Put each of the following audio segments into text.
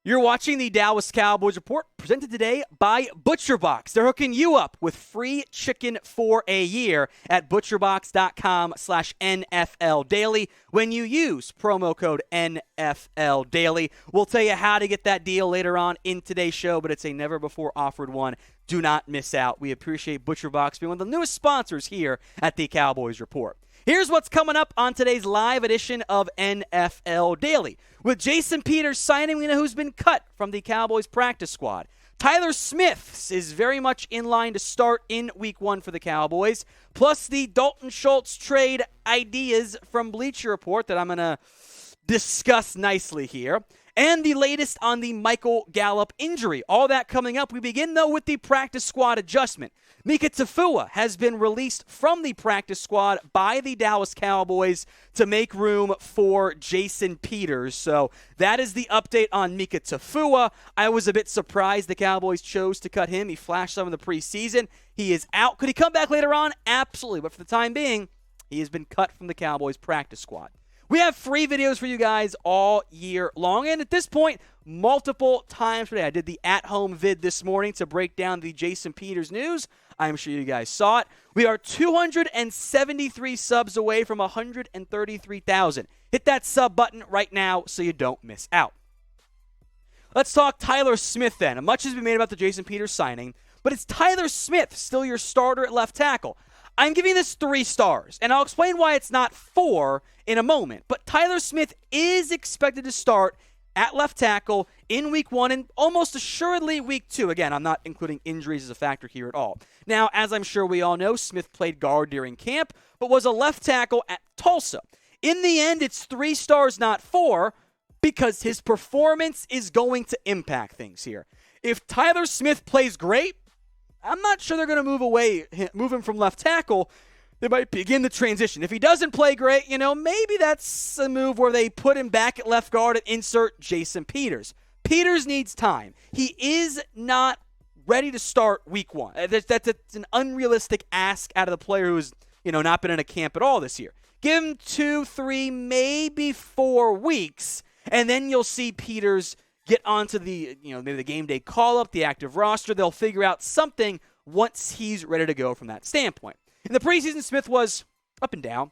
You're watching the Dallas Cowboys Report, presented today by ButcherBox. They're hooking you up with free chicken for a year at butcherbox.com/NFL Daily. When you use promo code NFL Daily, we'll tell you how to get that deal later on in today's show, but it's a never-before-offered one. Do not miss out. We appreciate ButcherBox being one of the newest sponsors here at the Cowboys Report. Here's what's coming up on today's live edition of NFL Daily. With Jason Peters signing, we know who's been cut from the Cowboys practice squad. Tyler Smith is very much in line to start in Week 1 for the Cowboys. Plus the Dalton Schultz trade ideas from Bleacher Report that I'm going to discuss nicely here. And the latest on the Michael Gallup injury. All that coming up. We begin, though, with the practice squad adjustment. Mika Tafua has been released from the practice squad by the Dallas Cowboys to make room for Jason Peters. So that is the update on Mika Tafua. I was a bit surprised the Cowboys chose to cut him. He flashed some in the preseason. He is out. Could he come back later on? Absolutely. But for the time being, he has been cut from the Cowboys practice squad. We have free videos for you guys all year long, and at this point, multiple times per day. I did the at-home vid this morning to break down the Jason Peters news. I'm sure you guys saw it. We are 273 subs away from 133,000. Hit that sub button right now so you don't miss out. Let's talk Tyler Smith then. Much has been made about the Jason Peters signing, but is Tyler Smith still your starter at left tackle? I'm giving this 3 stars, and I'll explain why it's not 4 in a moment. But Tyler Smith is expected to start at left tackle in Week 1 and almost assuredly Week 2. Again, I'm not including injuries as a factor here at all. Now, as I'm sure we all know, Smith played guard during camp, but was a left tackle at Tulsa. In the end, it's 3 stars, not 4, because his performance is going to impact things here. If Tyler Smith plays great, I'm not sure they're going to move him from left tackle. They might begin the transition. If he doesn't play great, maybe that's a move where they put him back at left guard and insert Jason Peters. Peters needs time. He is not ready to start Week 1. That's an unrealistic ask out of the player who's not been in a camp at all this year. Give him 2, 3, maybe 4 weeks, and then you'll see Peters get onto the, maybe the game day call-up, the active roster. They'll figure out something once he's ready to go from that standpoint. In the preseason, Smith was up and down.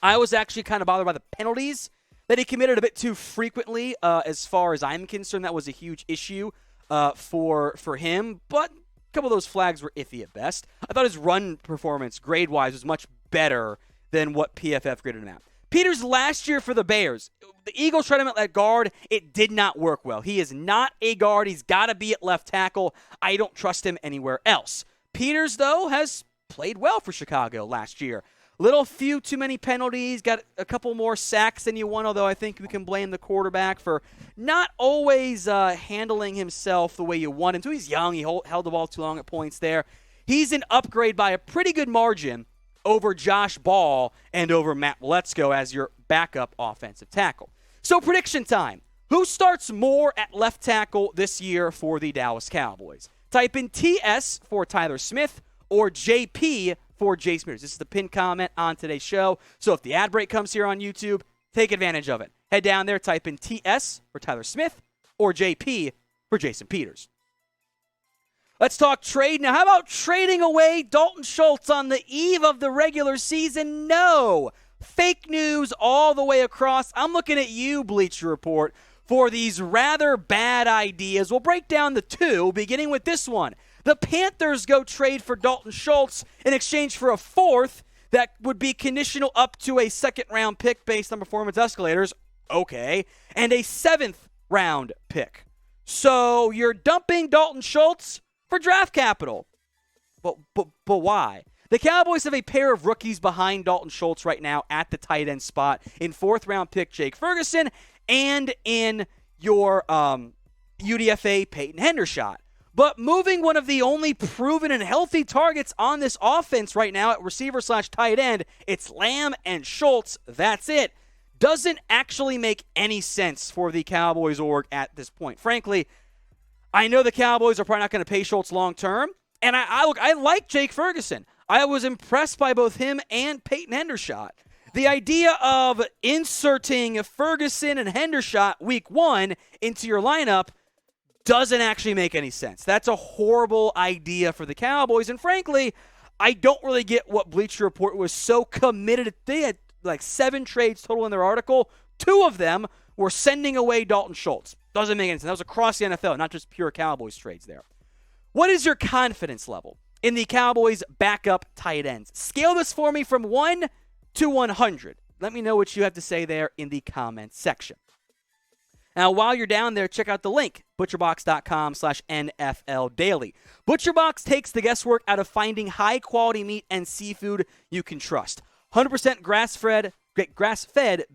I was actually kind of bothered by the penalties that he committed a bit too frequently. As far as I'm concerned, that was a huge issue for him. But a couple of those flags were iffy at best. I thought his run performance, grade-wise, was much better than what PFF graded him at. Peters last year for the Bears, the Eagles tried him at guard. It did not work well. He is not a guard. He's got to be at left tackle. I don't trust him anywhere else. Peters, though, has played well for Chicago last year. Few too many penalties, got a couple more sacks than you want, although I think we can blame the quarterback for not always handling himself the way you want him to. He's young. He held the ball too long at points there. He's an upgrade by a pretty good margin over Josh Ball and over Matt Waletzko as your backup offensive tackle. So prediction time. Who starts more at left tackle this year for the Dallas Cowboys? Type in TS for Tyler Smith or JP for Jason Peters. This is the pinned comment on today's show. So if the ad break comes here on YouTube, take advantage of it. Head down there, type in TS for Tyler Smith or JP for Jason Peters. Let's talk trade. Now, how about trading away Dalton Schultz on the eve of the regular season? No. Fake news all the way across. I'm looking at you, Bleacher Report, for these rather bad ideas. We'll break down the 2, beginning with this one. The Panthers go trade for Dalton Schultz in exchange for a 4th that would be conditional up to a 2nd-round pick based on performance escalators. Okay. And a 7th-round pick. So you're dumping Dalton Schultz for draft capital. But why? The Cowboys have a pair of rookies behind Dalton Schultz right now at the tight end spot in 4th-round pick Jake Ferguson and in your UDFA Peyton Hendershot. But moving one of the only proven and healthy targets on this offense right now at receiver/tight end, it's Lamb and Schultz. That's it. Doesn't actually make any sense for the Cowboys org at this point. Frankly, I know the Cowboys are probably not going to pay Schultz long term, and I like Jake Ferguson. I was impressed by both him and Peyton Hendershot. the idea of inserting Ferguson and Hendershot week 1 into your lineup doesn't actually make any sense. That's a horrible idea for the Cowboys. And frankly, I don't really get what Bleacher Report was so committed. They had like 7 trades total in their article. 2 of them were sending away Dalton Schultz. Doesn't make any sense. That was across the NFL, not just pure Cowboys trades there. What is your confidence level in the Cowboys' backup tight ends? Scale this for me from 1 to 100. Let me know what you have to say there in the comments section. Now, while you're down there, check out the link, butcherbox.com/NFL Daily. ButcherBox takes the guesswork out of finding high-quality meat and seafood you can trust. 100% grass-fed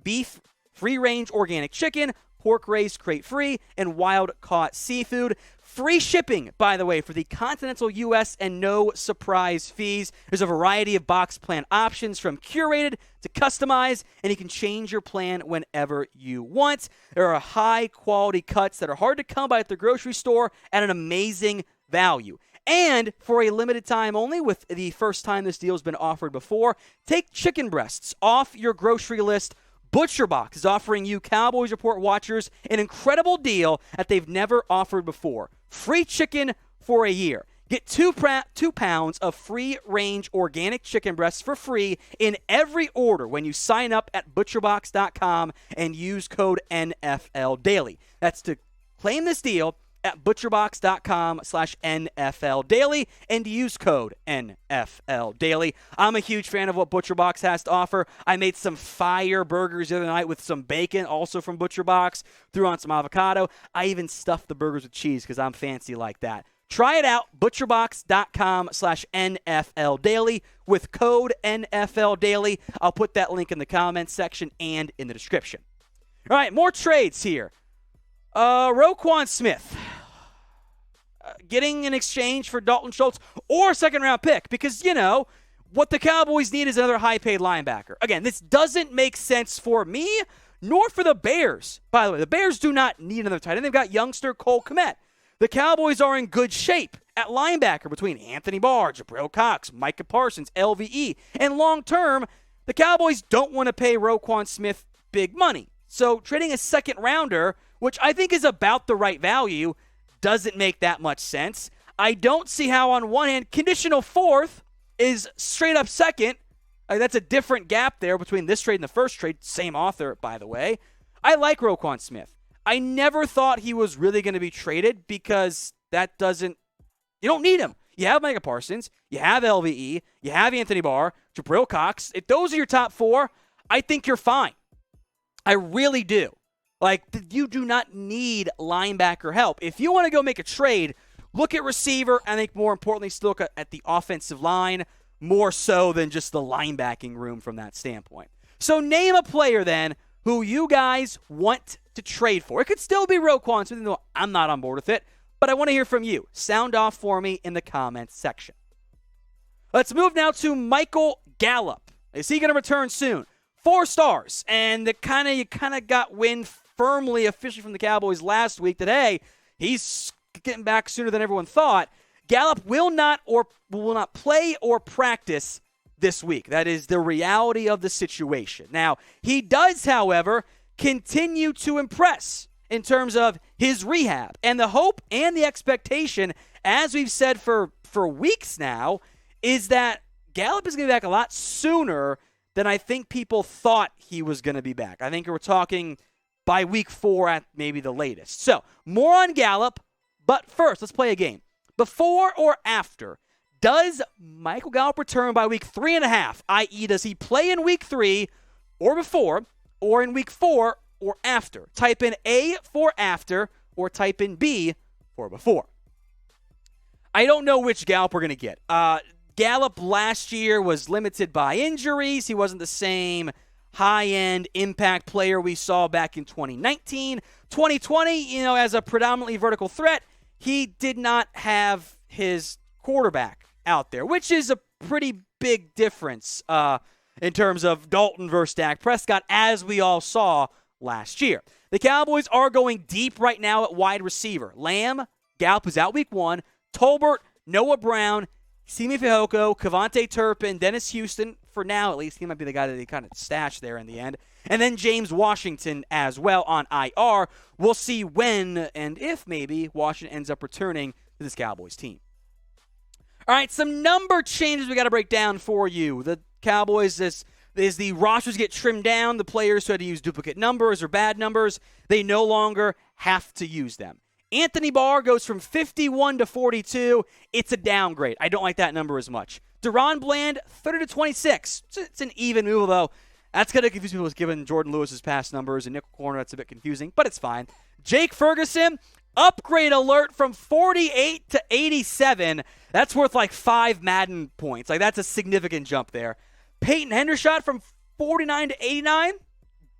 beef, free-range organic chicken, pork raised crate-free, and wild-caught seafood. Free shipping, by the way, for the continental U.S. and no surprise fees. There's a variety of box plan options from curated to customized, and you can change your plan whenever you want. There are high-quality cuts that are hard to come by at the grocery store at an amazing value. And for a limited time only, with the first time this deal has been offered before, take chicken breasts off your grocery list. ButcherBox is offering you Cowboys Report watchers an incredible deal that they've never offered before. Free chicken for a year. Get 2 pounds of free-range organic chicken breasts for free in every order when you sign up at ButcherBox.com and use code NFL Daily. That's to claim this deal at ButcherBox.com/NFL Daily and use code NFL Daily. I'm a huge fan of what ButcherBox has to offer. I made some fire burgers the other night with some bacon, also from ButcherBox. Threw on some avocado. I even stuffed the burgers with cheese because I'm fancy like that. Try it out, ButcherBox.com/NFL Daily with code NFL Daily. I'll put that link in the comments section and in the description. All right, more trades here. Roquan Smith getting an exchange for Dalton Schultz or a second-round pick because, you know, what the Cowboys need is another high-paid linebacker. Again, this doesn't make sense for me nor for the Bears. By the way, the Bears do not need another tight end. They've got youngster Cole Kmet. The Cowboys are in good shape at linebacker between Anthony Barr, Jabril Cox, Micah Parsons, LVE. And long-term, the Cowboys don't want to pay Roquan Smith big money. So trading a second-rounder, which I think is about the right value, doesn't make that much sense. I don't see how, on one hand, conditional 4th is straight up second. That's a different gap there between this trade and the first trade. Same author, by the way. I like Roquan Smith. I never thought he was really going to be traded because you don't need him. You have Micah Parsons, you have LVE, you have Anthony Barr, Jabril Cox. If those are your top 4, I think you're fine. I really do. Like, you do not need linebacker help. If you want to go make a trade, look at receiver, and I think more importantly, still look at the offensive line more so than just the linebacking room from that standpoint. So name a player then who you guys want to trade for. It could still be Roquan Smith, even though I'm not on board with it, but I want to hear from you. Sound off for me in the comments section. Let's move now to Michael Gallup. Is he going to return soon? 4 stars, and you kind of got wind firmly officially from the Cowboys last week that, hey, he's getting back sooner than everyone thought. Gallup will not play or practice this week. That is the reality of the situation. Now, he does, however, continue to impress in terms of his rehab. And the hope and the expectation, as we've said for weeks now, is that Gallup is going to be back a lot sooner than I think people thought he was going to be back. I think we're talking by week 4 at maybe the latest. So, more on Gallup, but first, let's play a game. Before or after, does Michael Gallup return by week 3.5, i.e., does he play in week 3 or before, or in week 4 or after? Type in A for after, or type in B for before. I don't know which Gallup we're going to get. Gallup last year was limited by injuries. He wasn't the same high-end impact player we saw back in 2019. 2020, as a predominantly vertical threat, he did not have his quarterback out there, which is a pretty big difference in terms of Dalton versus Dak Prescott, as we all saw last year. The Cowboys are going deep right now at wide receiver. Lamb, Gallup is out week 1. Tolbert, Noah Brown, Simi Fehoko, KaVontae Turpin, Dennis Houston, for now at least. He might be the guy that they kind of stashed there in the end. And then James Washington as well on IR. We'll see when and if maybe Washington ends up returning to this Cowboys team. All right, some number changes we got to break down for you. The Cowboys, as the rosters get trimmed down, the players who had to use duplicate numbers or bad numbers, they no longer have to use them. Anthony Barr goes from 51 to 42. It's a downgrade. I don't like that number as much. DaRon Brand, 30 to 26. It's an even move, though. That's going to confuse people given Jordan Lewis's past numbers. And nickel corner, that's a bit confusing, but it's fine. Jake Ferguson, upgrade alert from 48 to 87. That's worth like 5 Madden points. Like, that's a significant jump there. Peyton Hendershot from 49 to 89.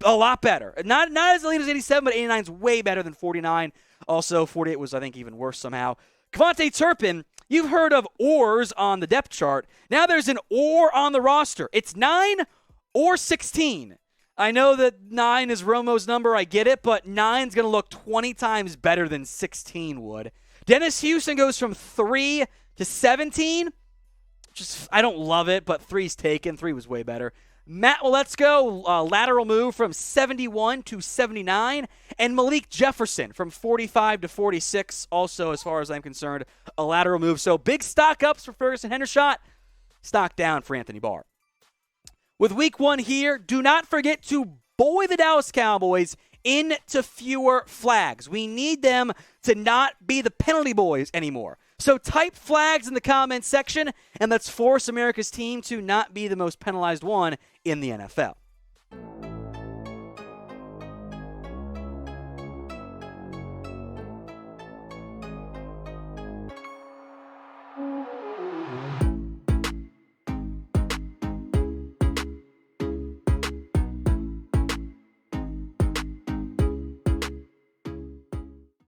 A lot better. Not as elite as 87, but 89 is way better than 49. Also, 48 was, I think, even worse somehow. KaVontae Turpin, you've heard of ORs on the depth chart. Now there's an OR on the roster. It's 9 or 16. I know that 9 is Romo's number. I get it, but 9's going to look 20 times better than 16 would. Dennis Houston goes from 3 to 17. I don't love it, but 3's taken. 3 was way better. Matt Waletzko, lateral move from 71 to 79. And Malik Jefferson from 45 to 46. Also, as far as I'm concerned, a lateral move. So big stock ups for Ferguson Hendershot. Stock down for Anthony Barr. With week 1 here, do not forget to buoy the Dallas Cowboys into fewer flags. We need them to not be the penalty boys anymore. So type flags in the comments section, and let's force America's team to not be the most penalized one in the NFL.